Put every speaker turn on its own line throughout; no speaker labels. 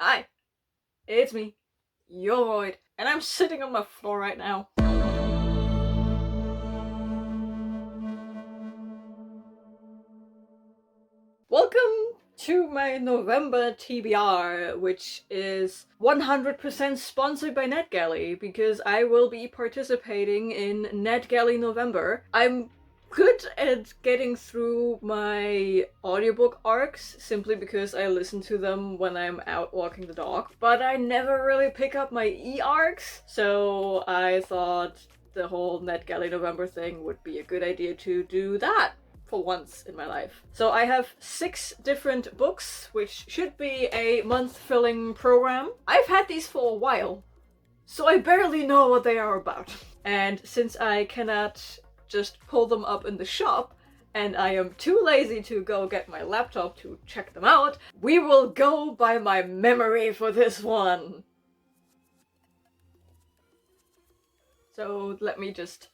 Hi, it's me, your Void, and I'm sitting on my floor right now. Welcome to my November TBR, which is 100% sponsored by NetGalley, because I will be participating in NetGalley November. I'm good at getting through my audiobook arcs simply because I listen to them when I'm out walking the dog, but I never really pick up my e-arcs, so I thought the whole NetGalley November thing would be a good idea to do that for once in my life. So I have 6 different books, which should be a month-filling program. I've had these for a while, so I barely know what they are about. And since I cannot just pull them up in the shop, and I am too lazy to go get my laptop to check them out, we will go by my memory for this one. So let me just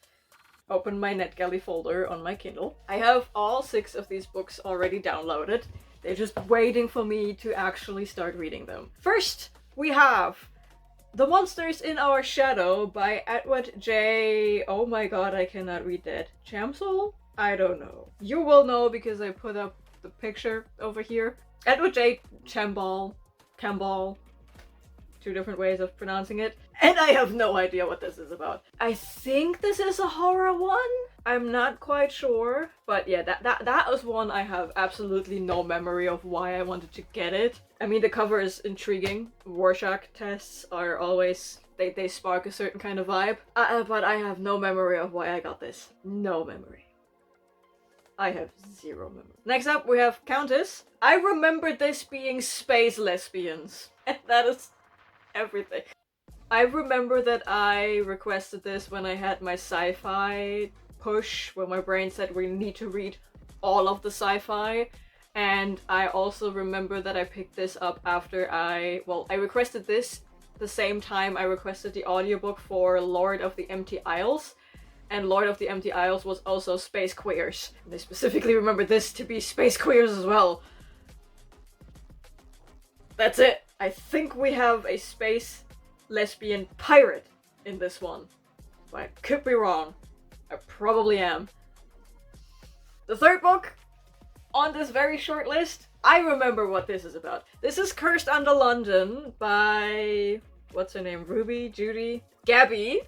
open my NetGalley folder on my Kindle. I have all 6 of these books already downloaded. They're just waiting for me to actually start reading them. First, we have The Monsters in Our Shadow by Edward J. Oh my god, I cannot read that. Cembal? I don't know. You will know because I put up the picture over here. Edward J. Cembal. 2 different ways of pronouncing it. And I have no idea what this is about. I think this is a horror one? I'm not quite sure. But yeah, that was one I have absolutely no memory of why I wanted to get it. I mean, the cover is intriguing. Rorschach tests are always, they spark a certain kind of vibe. But I have no memory of why I got this. No memory. I have 0 memory. Next up, we have Countess. I remember this being space lesbians. And that is everything. I remember that I requested this when I had my sci-fi push, when my brain said we need to read all of the sci-fi, and I also remember that I picked this up after I requested this the same time I requested the audiobook for Lord of the Empty Isles, and Lord of the Empty Isles was also space queers. And I specifically remember this to be space queers as well. That's it. I think we have a space lesbian pirate in this one. But I could be wrong. I probably am. The third book on this very short list, I remember what this is about. This is Cursed Under London by... what's her name? Ruby? Judy? Gabby.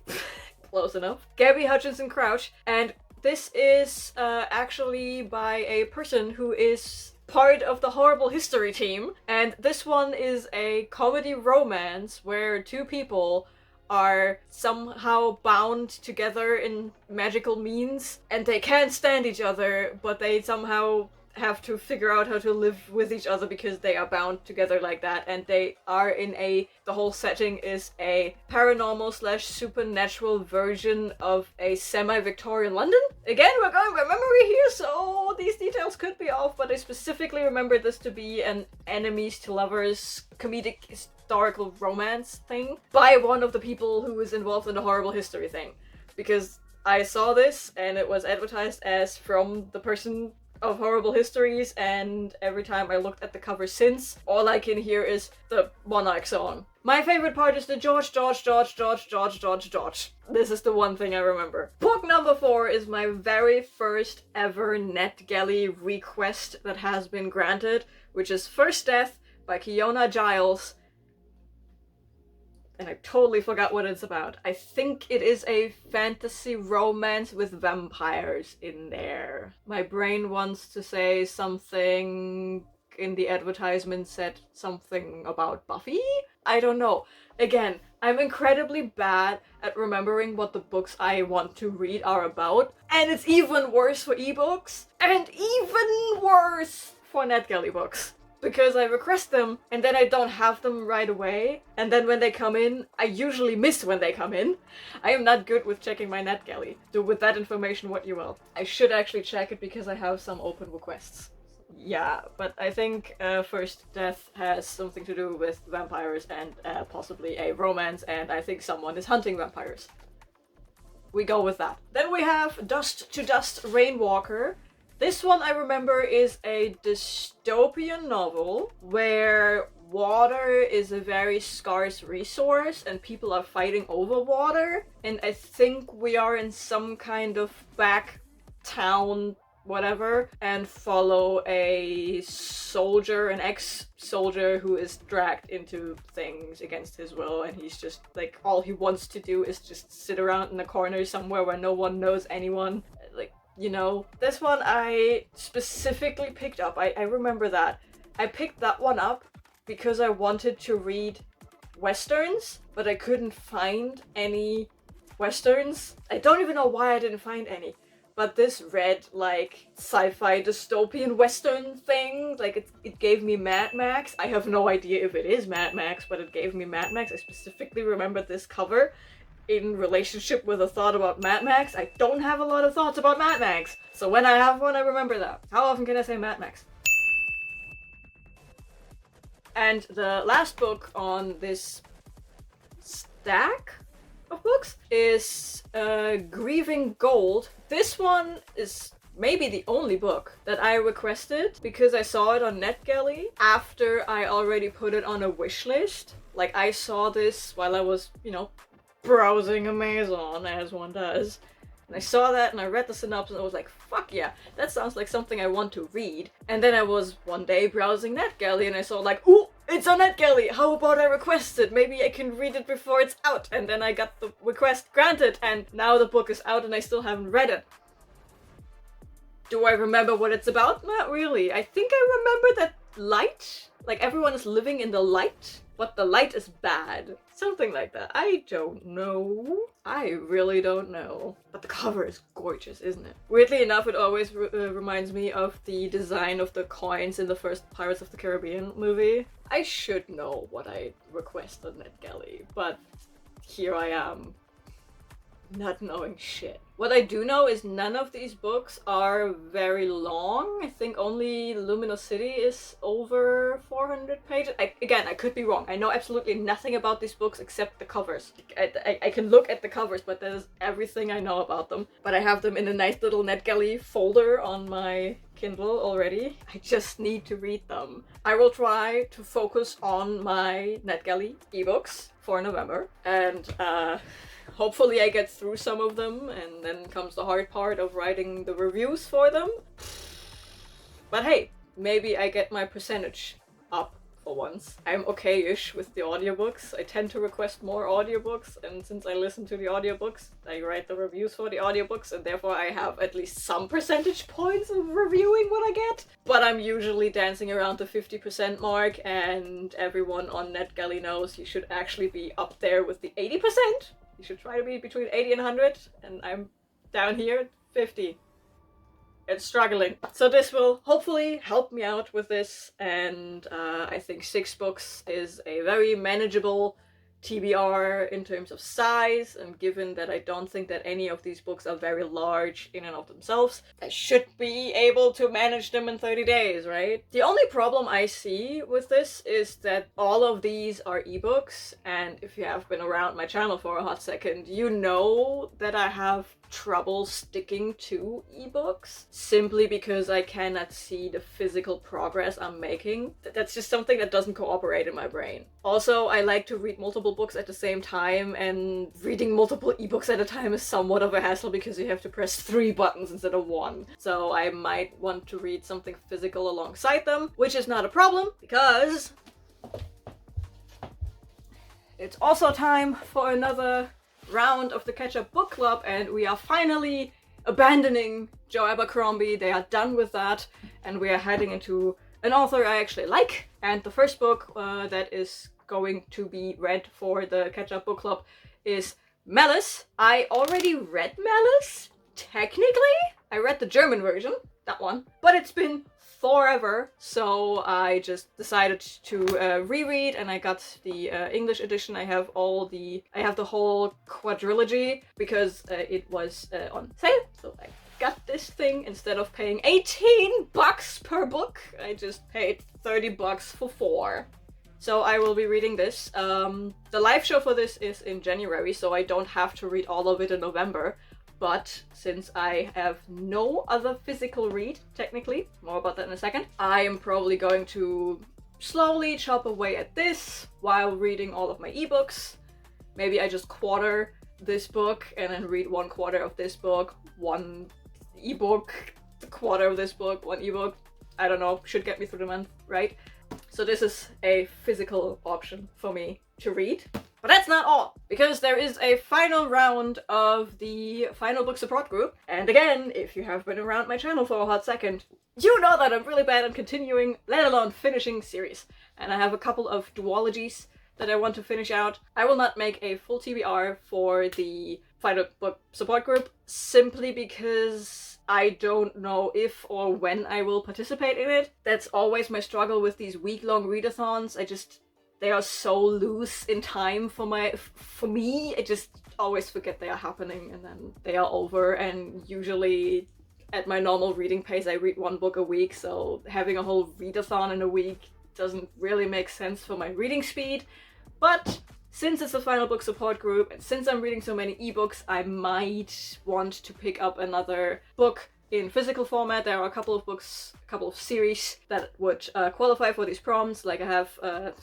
Close enough. Gabby Hutchinson Crouch. And this is actually by a person who is part of the Horrible History team, and this one is a comedy romance where 2 people are somehow bound together in magical means, and they can't stand each other, but they somehow have to figure out how to live with each other because they are bound together like that, and they are in the whole setting is a paranormal / supernatural version of a semi-Victorian London. Again, we're going by memory here, so these details could be off, but I specifically remember this to be an enemies to lovers comedic historical romance thing by one of the people who was involved in the Horrible History thing, because I saw this and it was advertised as from the person of Horrible Histories, and every time I looked at the cover since, all I can hear is the Monarch song. My favorite part is the George. This is the one thing I remember. Book number 4 is my very first ever NetGalley request that has been granted, which is First Death by Kyona Jiles. And I totally forgot what it's about. I think it is a fantasy romance with vampires in there. My brain wants to say something in the advertisement said something about Buffy? I don't know. Again, I'm incredibly bad at remembering what the books I want to read are about. And it's even worse for ebooks. And even worse for NetGalley books. Because I request them, and then I don't have them right away, and then when they come in, I usually miss when they come in. I am not good with checking my NetGalley. Do with that information what you will. I should actually check it because I have some open requests. Yeah, but I think First Death has something to do with vampires and possibly a romance, and I think someone is hunting vampires. We go with that. Then we have Dust to Dust Rainwalker. This one I remember is a dystopian novel where water is a very scarce resource and people are fighting over water. And I think we are in some kind of back town, whatever, and follow a soldier, an ex-soldier who is dragged into things against his will, and he's just like, all he wants to do is just sit around in a corner somewhere where no one knows anyone. Like, you know, this one I specifically picked up. I remember that. I picked that one up because I wanted to read westerns, but I couldn't find any westerns. I don't even know why I didn't find any. But this read like sci-fi dystopian western thing. Like it gave me Mad Max. I have no idea if it is Mad Max, but it gave me Mad Max. I specifically remembered this cover in relationship with a thought about Mad Max. I don't have a lot of thoughts about Mad Max. So when I have one, I remember that. How often can I say Mad Max? And the last book on this stack of books is Grieving Gold. This one is maybe the only book that I requested because I saw it on NetGalley after I already put it on a wish list. Like, I saw this while I was, you know, browsing Amazon, as one does. And I saw that and I read the synopsis and I was like, fuck yeah, that sounds like something I want to read. And then I was one day browsing NetGalley and I saw like, ooh, it's on NetGalley, how about I request it? Maybe I can read it before it's out. And then I got the request granted and now the book is out and I still haven't read it. Do I remember what it's about? Not really. I think I remember that light, like everyone is living in the light, but the light is bad. Something like that. I don't know. I really don't know. But the cover is gorgeous, isn't it? Weirdly enough, it always reminds me of the design of the coins in the first Pirates of the Caribbean movie. I should know what I request on NetGalley, but here I am, not knowing shit. What I do know is none of these books are very long. I think only Luminosity is over 400 pages. Again, I could be wrong. I know absolutely nothing about these books except the covers. I can look at the covers, but that is everything I know about them. But I have them in a nice little NetGalley folder on my Kindle already. I just need to read them. I will try to focus on my NetGalley ebooks for November, and hopefully I get through some of them, and then comes the hard part of writing the reviews for them. But hey, maybe I get my percentage up for once. I'm okay-ish with the audiobooks. I tend to request more audiobooks, and since I listen to the audiobooks, I write the reviews for the audiobooks, and therefore I have at least some percentage points of reviewing what I get. But I'm usually dancing around the 50% mark, and everyone on NetGalley knows you should actually be up there with the 80%. You should try to be between 80 and 100, and I'm down here at 50. It's struggling. So this will hopefully help me out with this, and I think 6 books is a very manageable TBR in terms of size, and given that I don't think that any of these books are very large in and of themselves, I should be able to manage them in 30 days, right? The only problem I see with this is that all of these are ebooks, and if you have been around my channel for a hot second, you know that I have trouble sticking to ebooks simply because I cannot see the physical progress I'm making. That's just something that doesn't cooperate in my brain. Also, I like to read multiple books at the same time, and reading multiple ebooks at a time is somewhat of a hassle because you have to press 3 buttons instead of 1. So I might want to read something physical alongside them, which is not a problem because it's also time for another round of the Catch-Up Book Club, and we are finally abandoning Joe Abercrombie. They are done with that, and we are heading into an author I actually like. And the first book that is going to be read for the Catch-Up Book Club is Malice. I already read Malice, technically. I read the German version, that one, but it's been forever, so I just decided to reread, and I got the English edition. I have the whole quadrilogy because it was on sale, so I got this thing. Instead of paying $18 per book, I just paid $30 for 4. So I will be reading this. The live show for this is in January, so I don't have to read all of it in November. But since I have no other physical read, technically, more about that in a second, I am probably going to slowly chop away at this while reading all of my ebooks. Maybe I just quarter this book and then read 1/4 of this book, one ebook, the quarter of this book, one ebook. I don't know, should get me through the month, right? So this is a physical option for me to read. But that's not all, because there is a final round of the final book support group. And again, if you have been around my channel for a hot second, you know that I'm really bad at continuing, let alone finishing series. And I have a couple of duologies that I want to finish out. I will not make a full TBR for the final book support group, simply because I don't know if or when I will participate in it. That's always my struggle with these week-long readathons. They are so loose in time for me. I just always forget they are happening and then they are over, and usually at my normal reading pace I read 1 book a week, so having a whole readathon in a week doesn't really make sense for my reading speed. But since it's a final book support group and since I'm reading so many ebooks, I might want to pick up another book in physical format. There are a couple of books, a couple of series that would qualify for these prompts. Like I have,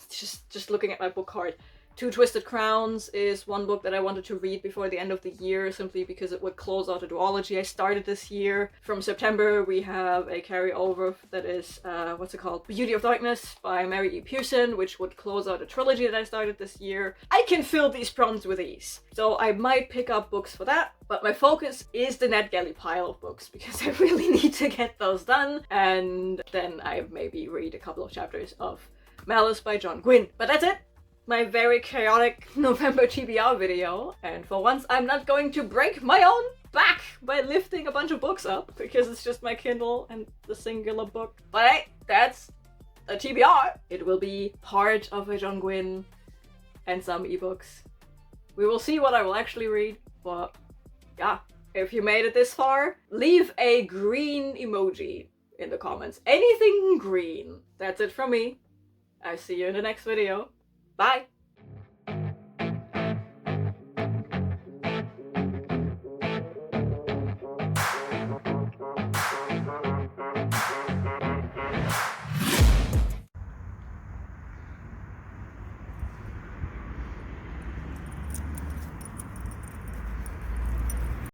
just looking at my book card, Two Twisted Crowns is one book that I wanted to read before the end of the year, simply because it would close out a duology I started this year. From September we have a carryover that is, what's it called? Beauty of Darkness by Mary E. Pearson, which would close out a trilogy that I started this year. I can fill these prompts with ease, so I might pick up books for that. But my focus is the NetGalley pile of books, because I really need to get those done, and then I maybe read a couple of chapters of Malice by Gwynne. But that's it! My very chaotic November TBR video, and for once I'm not going to break my own back by lifting a bunch of books up, because it's just my Kindle and the singular book. But hey, that's a TBR! It will be part of a Gwynne and some ebooks. We will see what I will actually read, but yeah. If you made it this far, leave a green emoji in the comments. Anything green. That's it from me. I see you in the next video. Bye!